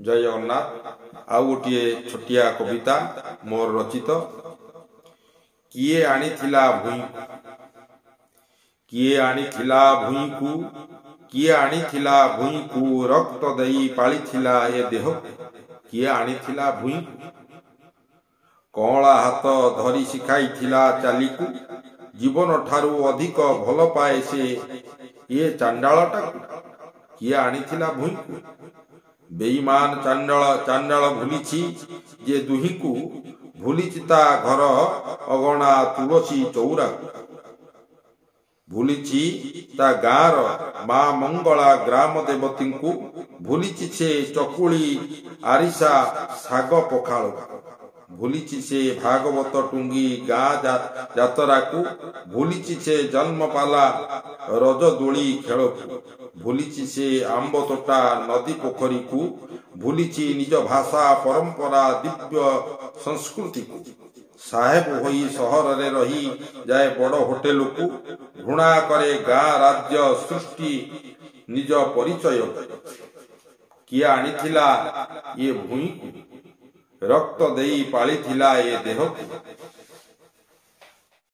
जय जगन्नाथ। आउ गोटे छोटिया कविता मोर रचित। किए आनिथिला भूई किए आनिथिला भूई को किए आनिथिला भूई को रक्त देई पालिथिला ए देह किए आनिथिला भूई कला हाथ धरी शिखाइथिला चालीकु जीवन ठारू अधिक भल पाए से ये चांडालटा किए आनिथिला भूई को बेईमान चांडाल भूलिछि जे दुही को भूलिछि ता घर अगणा तुलसी चौरा भूलिछि ता गाँर माँ मंगला ग्राम देवती को भूलिछि से चकुली आरिसा साग पखाल भूलिछि से भागवत टुंगी गाँ जातरा को भूलिछि से जन्मपाला रज दोली खेल को भूलिछि से आंब तोटा नदी पोखरी को भूलिछि निज भाषा परंपरा दिव्य संस्कृति को साहेब होई सहर रे रही जाए बड़ होटेल को घृणा करे गाँ राज्य सृष्टि निज परिचय किए आनिथिला ये भूई को रक्त देई पालिथिला ए देह को